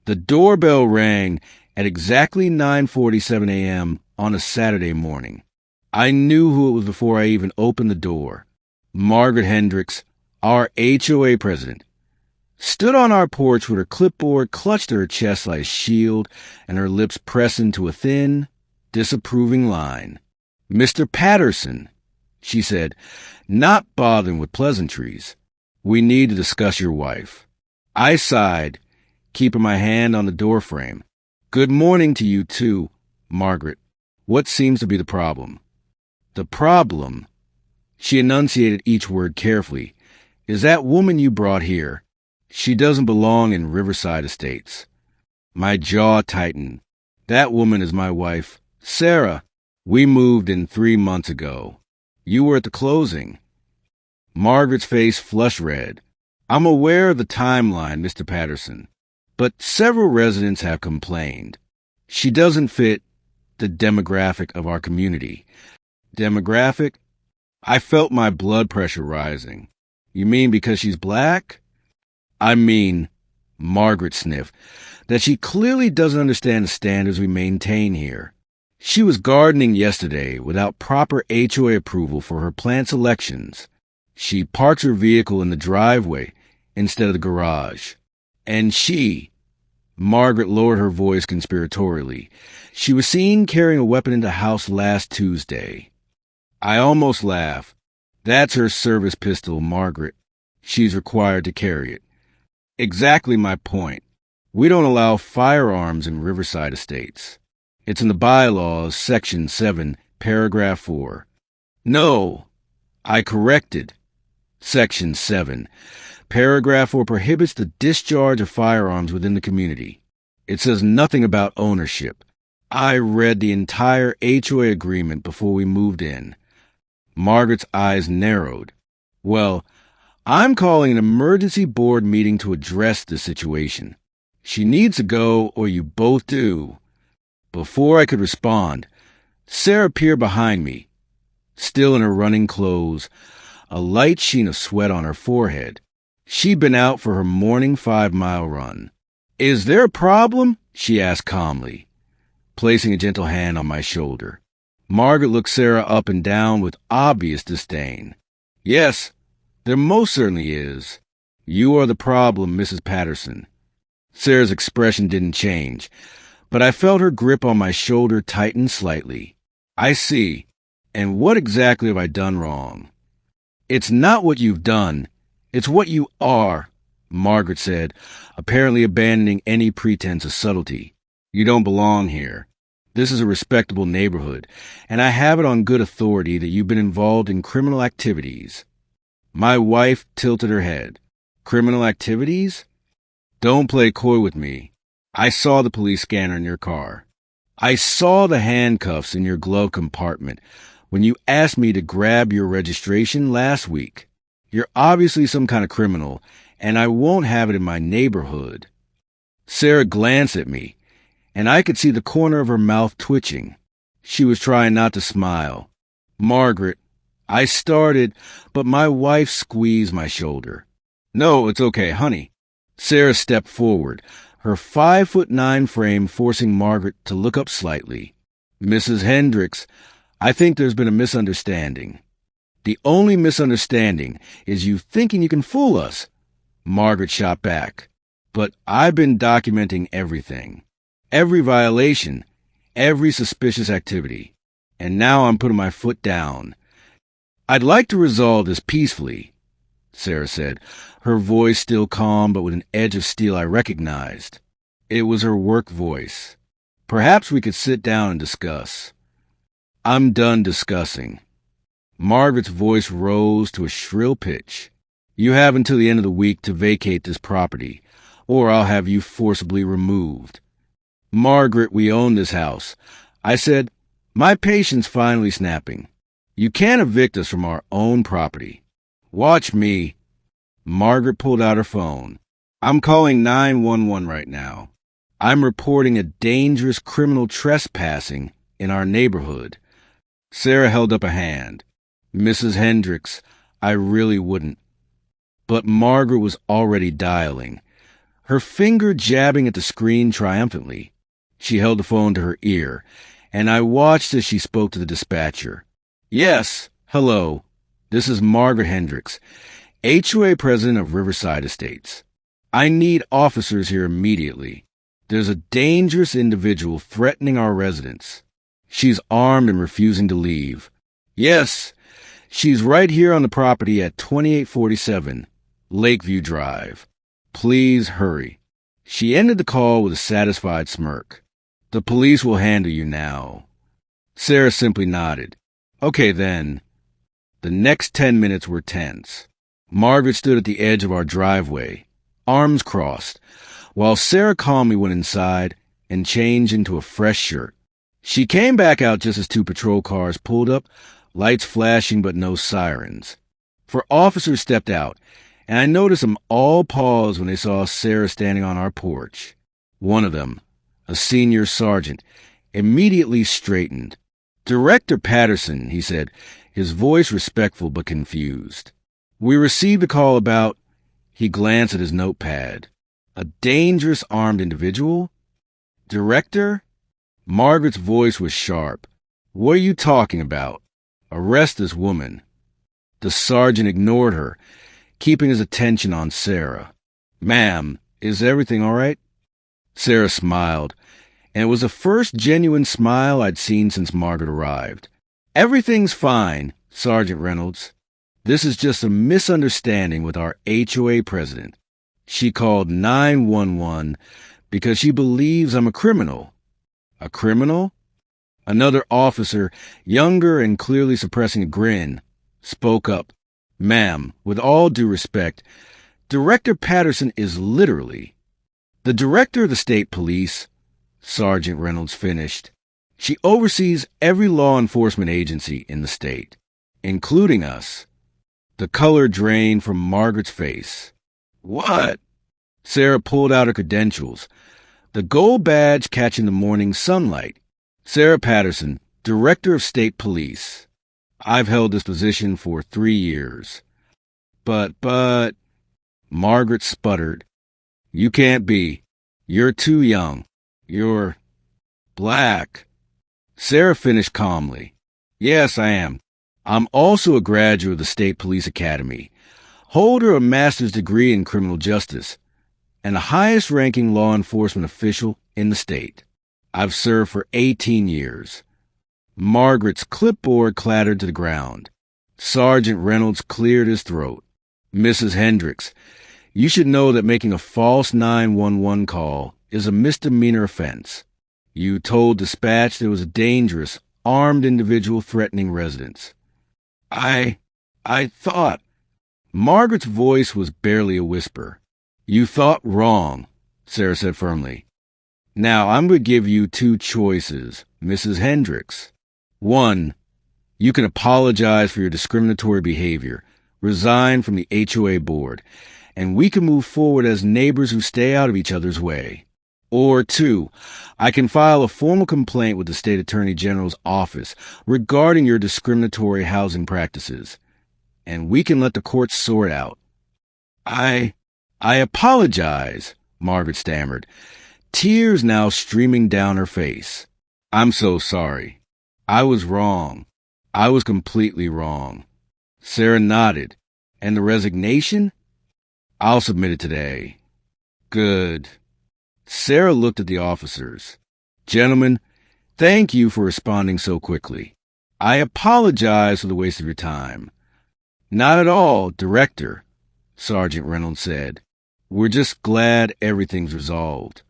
The doorbell rang at exactly 9:47 a.m. on a Saturday morning. I knew who it was before I even opened the door. Margaret Hendricks, our HOA president, stood on our porch with her clipboard clutched to her chest like a shield and her lips pressed into a thin, disapproving line. "Mr. Patterson," she said, not bothering with pleasantries, "we need to discuss your wife." I sighed, keeping my hand on the doorframe. "Good morning to you, too, Margaret. What seems to be the problem?" "The problem," she enunciated each word carefully, "is that woman you brought here. She doesn't belong in Riverside Estates." My jaw tightened. "That woman is my wife, Sarah. We moved in 3 months ago. You were at the closing." Margaret's face flushed red. "I'm aware of the timeline, Mr. Patterson, but several residents have complained. She doesn't fit the demographic of our community." "Demographic?" I felt my blood pressure rising. "You mean because she's black?" "I mean," Margaret sniffed, "that she clearly doesn't understand the standards we maintain here. She was gardening yesterday without proper HOA approval for her plant selections. She parks her vehicle in the driveway instead of the garage. And Margaret lowered her voice conspiratorially, she was seen carrying a weapon into the house last Tuesday." I almost laughed. "That's her service pistol, Margaret. She's required to carry it." "Exactly my point. We don't allow firearms in Riverside Estates. It's in the bylaws, Section 7, Paragraph 4. "No," I corrected. "Section 7. Paragraph 4 prohibits the discharge of firearms within the community. It says nothing about ownership. I read the entire HOA agreement before we moved in." Margaret's eyes narrowed. "Well, I'm calling an emergency board meeting to address this situation. She needs to go, or you both do." Before I could respond, Sarah appeared behind me, still in her running clothes, a light sheen of sweat on her forehead. She'd been out for her morning 5-mile run. "Is there a problem?" she asked calmly, placing a gentle hand on my shoulder. Margaret looked Sarah up and down with obvious disdain. "Yes, there most certainly is. You are the problem, Mrs. Patterson." Sarah's expression didn't change, but I felt her grip on my shoulder tighten slightly. "I see. And what exactly have I done wrong?" "It's not what you've done. It's what you are," Margaret said, apparently abandoning any pretense of subtlety. "You don't belong here. This is a respectable neighborhood, and I have it on good authority that you've been involved in criminal activities." My wife tilted her head. "Criminal activities?" "Don't play coy with me. I saw the police scanner in your car. I saw the handcuffs in your glove compartment when you asked me to grab your registration last week. You're obviously some kind of criminal, and I won't have it in my neighborhood." Sarah glanced at me, and I could see the corner of her mouth twitching. She was trying not to smile. "Margaret," I started, but my wife squeezed my shoulder. "No, it's okay, honey." Sarah stepped forward, her 5'9" frame forcing Margaret to look up slightly. "Mrs. Hendricks, I think there's been a misunderstanding." "The only misunderstanding is you thinking you can fool us," Margaret shot back. "But I've been documenting everything. Every violation, every suspicious activity. And now I'm putting my foot down." "I'd like to resolve this peacefully," Sarah said, her voice still calm but with an edge of steel I recognized. It was her work voice. "Perhaps we could sit down and discuss." "I'm done discussing." Margaret's voice rose to a shrill pitch. "You have until the end of the week to vacate this property, or I'll have you forcibly removed." "Margaret, we own this house," I said, my patience finally snapping. "You can't evict us from our own property." "Watch me." Margaret pulled out her phone. "I'm calling 911 right now. I'm reporting a dangerous criminal trespassing in our neighborhood." Sarah held up a hand. "Mrs. Hendricks, I really wouldn't." But Margaret was already dialing. her finger jabbing at the screen triumphantly. She held the phone to her ear, and I watched as she spoke to the dispatcher. Yes, hello. This is Margaret Hendricks, HOA president of Riverside Estates. I need officers here immediately. There's a dangerous individual threatening our residents. She's armed and refusing to leave. Yes, she's right here on the property at 2847 Lakeview Drive. Please hurry. She ended the call with a satisfied smirk. The police will handle you now. Sarah simply nodded. Okay then. The next 10 minutes were tense. Margaret stood at the edge of our driveway, arms crossed, while Sarah calmly went inside and changed into a fresh shirt. She came back out just as 2 patrol cars pulled up, lights flashing but no sirens. 4 officers stepped out, and I noticed them all pause when they saw Sarah standing on our porch. One of them, a senior sergeant, immediately straightened. Director Patterson, he said, his voice respectful but confused. We received a call about, he glanced at his notepad, a dangerous armed individual? Director? Margaret's voice was sharp. What are you talking about? Arrest this woman. The sergeant ignored her, keeping his attention on Sarah. Ma'am, is everything all right? Sarah smiled, and it was the first genuine smile I'd seen since Margaret arrived. Everything's fine, Sergeant Reynolds. This is just a misunderstanding with our HOA president. She called 911 because she believes I'm a criminal. A criminal? Another officer, younger and clearly suppressing a grin, spoke up. Ma'am, with all due respect, Director Patterson is literally the director of the state police, Sergeant Reynolds finished. She oversees every law enforcement agency in the state, including us. The color drained from Margaret's face. What? Sarah pulled out her credentials. The gold badge catching the morning sunlight. Sarah Patterson, Director of State Police. I've held this position for 3 years. But, Margaret sputtered. You can't be. You're too young. You're black. Sarah finished calmly. Yes, I am. I'm also a graduate of the State Police Academy, holder of a master's degree in criminal justice, and the highest-ranking law enforcement official in the state. I've served for 18 years. Margaret's clipboard clattered to the ground. Sergeant Reynolds cleared his throat. Mrs. Hendricks, you should know that making a false 911 call is a misdemeanor offense. You told dispatch there was a dangerous, armed individual threatening residents. I thought. Margaret's voice was barely a whisper. You thought wrong, Sarah said firmly. Now, I'm going to give you 2 choices, Mrs. Hendricks. 1, you can apologize for your discriminatory behavior, resign from the HOA board, and we can move forward as neighbors who stay out of each other's way. Or 2, I can file a formal complaint with the State Attorney General's office regarding your discriminatory housing practices, and we can let the courts sort out. I apologize, Margaret stammered, tears now streaming down her face. I'm so sorry. I was wrong. I was completely wrong. Sarah nodded. And the resignation? I'll submit it today. Good. Sarah looked at the officers. Gentlemen, thank you for responding so quickly. I apologize for the waste of your time. Not at all, Director, Sergeant Reynolds said. We're just glad everything's resolved.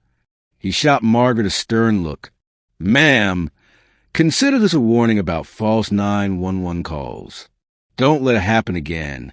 He shot Margaret a stern look. Ma'am, consider this a warning about false 911 calls. Don't let it happen again.